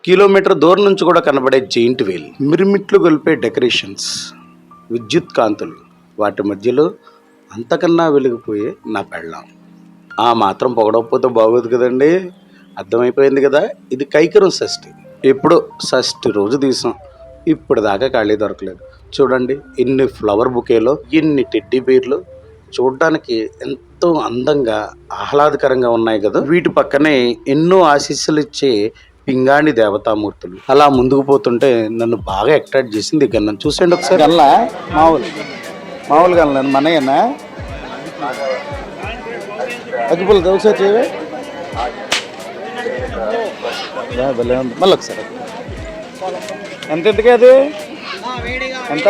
Kilometre దూరం నుంచి కూడా కనబడే జెయింట్ వీల్, మిరుమిట్లు గొలిపే డెకరేషన్స్, విద్యుత్ కాంతులు, వాటి మధ్యలో అంతకన్నా వెలిగిపోయే నా పెళ్ళాం. ఆ మాత్రం పొగడకపోతే బాగోదు కదండి. అర్థమైపోయింది కదా, ఇది కైకరం షష్ఠి. ఎప్పుడో షష్ఠి రోజు తీసాం, ఇప్పుడు దాకా ఖాళీ దొరకలేదు. చూడండి ఎన్ని ఫ్లవర్ బుకేలో, ఎన్ని టెడ్డీ బేర్లు, చూడడానికి ఎంతో అందంగా ఆహ్లాదకరంగా ఉన్నాయి కదా. వీటి పక్కనే ఎన్నో ఆశీస్సులు ఇచ్చే పింగాణి దేవతామూర్తులు. అలా ముందుకు పోతుంటే నన్ను బాగా అట్రాక్ట్ చేసింది గన్నం. చూసండి ఒకసారి. గల్లా మామూలు గల్ల మనయ్యనా అగ్గిపుల్ల ఒకసారి చేయవే. మళ్ళీ ఒకసారి ఎంతకి అది ఎంత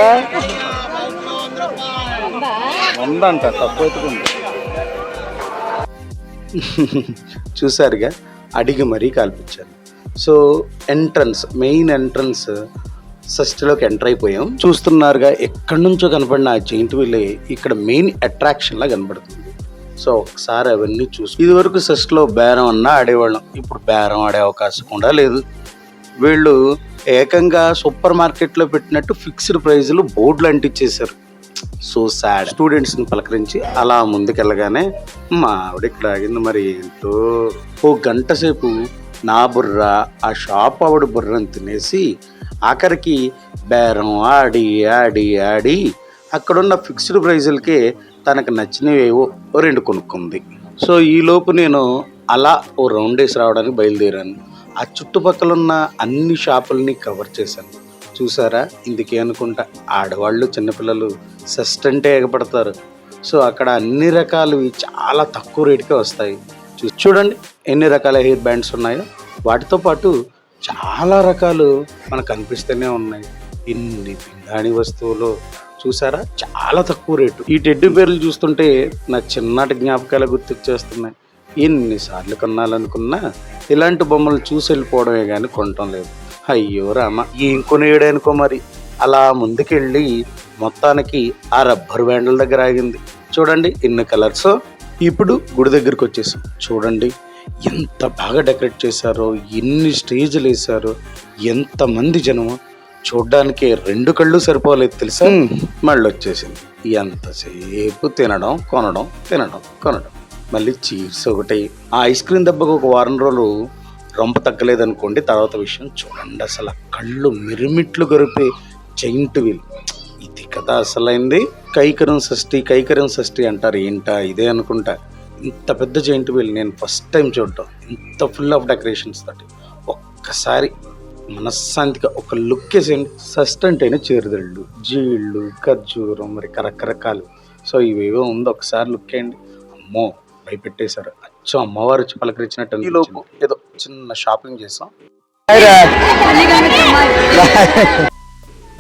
100 అంట, తక్కువ ఎత్తుకుంది. చూసారుగా, అడిగి మరీ కాల్పించాను. సో ఎంట్రన్స్, మెయిన్ ఎంట్రన్స్ షష్ఠిలోకి ఎంటర్ అయిపోయాం. చూస్తున్నారుగా, ఎక్కడి నుంచో కనపడిన ఆ జెయింట్ వీల్ ఇక్కడ మెయిన్ అట్రాక్షన్ లా కనబడుతుంది. సో ఒకసారి అవన్నీ చూసి, ఇదివరకు షష్ఠిలో బేరం అన్నా ఆడేవాళ్ళం, ఇప్పుడు బేరం ఆడే అవకాశం కూడా లేదు. వీళ్ళు ఏకంగా సూపర్ మార్కెట్లో పెట్టినట్టు ఫిక్స్డ్ ప్రైజులు బోర్డులు అంటించేశారు. So sad. స్టూడెంట్స్ని పలకరించి అలా ముందుకెళ్ళగానే మా ఆవిడ ఇక్కడ ఆగింది. మరి ఏంటో ఓ గంట సేపు నా బుర్ర ఆ షాప్ ఆవిడ బుర్రని తినేసి ఆఖరికి బేరం ఆడి ఆడి ఆడి అక్కడున్న ఫిక్స్డ్ ప్రైజులకే తనకు నచ్చినవేవో 2 కొనుక్కుంది. సో ఈలోపు నేను అలా ఓ రౌండ్ వేసి రావడానికి బయలుదేరాను. ఆ చుట్టుపక్కల ఉన్న అన్ని షాపుల్ని కవర్ చేశాను. చూసారా, ఇందుకే అనుకుంటా ఆడవాళ్ళు చిన్నపిల్లలు షష్ఠి అంటే ఎగపడతారు. సో అక్కడ అన్ని రకాలు చాలా తక్కువ రేటుకే వస్తాయి. చూడండి ఎన్ని రకాల హెయిర్ బ్యాండ్స్ ఉన్నాయో, వాటితో పాటు చాలా రకాలు మనకు కనిపిస్తూనే ఉన్నాయి. ఇన్ని పింగాణి వస్తువులు చూసారా, చాలా తక్కువ రేటు. ఈ టెడ్డీ బేర్లు చూస్తుంటే నా చిన్నటి జ్ఞాపకాలు గుర్తుకొచ్చేస్తున్నాయి. ఎన్నిసార్లు కొనాలనుకున్నా ఇలాంటి బొమ్మలు చూసి వెళ్ళిపోవడమే కానీ కొనటం లేదు. అయ్యో రామ, ఏం కొనేయడానికో మరి. అలా ముందుకెళ్ళి మొత్తానికి ఆ రబ్బర్ బ్యాండ్ల దగ్గర ఆగింది. చూడండి ఎన్ని కలర్స్. ఇప్పుడు గుడి దగ్గరికి వచ్చేసాం. చూడండి ఎంత బాగా డెకరేట్ చేశారో, ఎన్ని స్టేజ్లు వేశారో, ఎంతమంది జనమో. చూడ్డానికి 2 కళ్ళు సరిపోలేదు తెలుసా. మళ్ళీ వచ్చేసింది. ఎంతసేపు తినడం కొనడం, తినడం కొనడం. మళ్ళీ చీర్స్ ఒకటి. ఆ ఐస్ క్రీమ్ దెబ్బకు ఒక వారం రోజులు రొంప తగ్గలేదనుకోండి, తర్వాత విషయం చూడండి. అసలు కళ్ళు మిరుమిట్లు గొరిపే జెయింట్ వీల్, ఇది కదా అసలైంది. కైకరం షష్ఠి అంటారు, ఏంటా ఇదే అనుకుంటా. ఇంత పెద్ద జెయింట్ వీల్ నేను ఫస్ట్ టైం చూడటం, ఇంత ఫుల్ ఆఫ్ డెకరేషన్స్ తోటి. ఒక్కసారి మనశ్శాంతిగా ఒక లుక్ వేసేయండి. షష్ఠి అంటేనే చేరుదళ్ళు, జీళ్ళు, ఖర్జూరం, మరి రకరకాలు. సో ఇవేవో ఉందో ఒకసారి లుక్ వేయండి. అమ్మో భయపెట్టేశారు. అచ్చం అమ్మవారు వచ్చి పలకరించినట్టు. ఈలోపు ఏదో చిన్న షాపింగ్ చేసాం.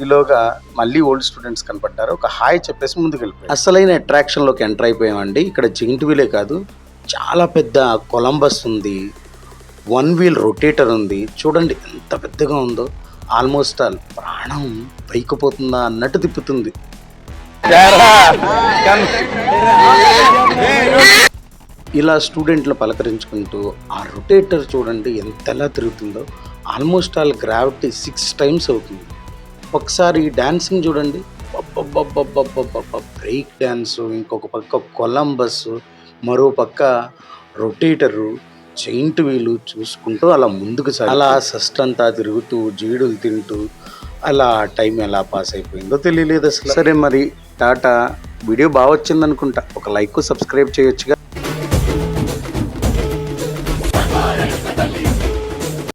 ఈలోగా మళ్ళీ ఓల్డ్ స్టూడెంట్స్ కనపడ్డారు. ఒక హాయ్ చెప్పేసి ముందుకు వెళ్ళిపోయాం. అసలైన అట్రాక్షన్లోకి ఎంటర్ అయిపోయామండి. ఇక్కడ జెయింట్ వీలే కాదు, చాలా పెద్ద కొలంబస్ ఉంది, 1 వీల్ రొటేటర్ ఉంది. చూడండి ఎంత పెద్దగా ఉందో. ఆల్మోస్ట్ ఆల్ ప్రాణం పైకి పోతుందా అన్నట్టు తిప్పుతుంది. ఇలా స్టూడెంట్లు పలకరించుకుంటూ ఆ రొటేటర్ చూడండి ఎంతలా తిరుగుతుందో. ఆల్మోస్ట్ ఆల్ గ్రావిటీ 6 టైమ్స్ అవుతుంది. ఒకసారి డాన్సింగ్ చూడండి, బ్రేక్ డ్యాన్సు, ఇంకొక పక్క కొలంబస్, మరో పక్క రొటేటరు, జెయింట్ వీలు చూసుకుంటూ అలా ముందుకు అలా షష్ఠి అంతా తిరుగుతూ జీడులు తింటూ అలా టైం ఎలా పాస్ అయిపోయిందో తెలియలేదు అసలు. సరే మరి టాటా. వీడియో బాగా వచ్చిందనుకుంటా. ఒక లైక్ సబ్స్క్రైబ్ చేయొచ్చుగా.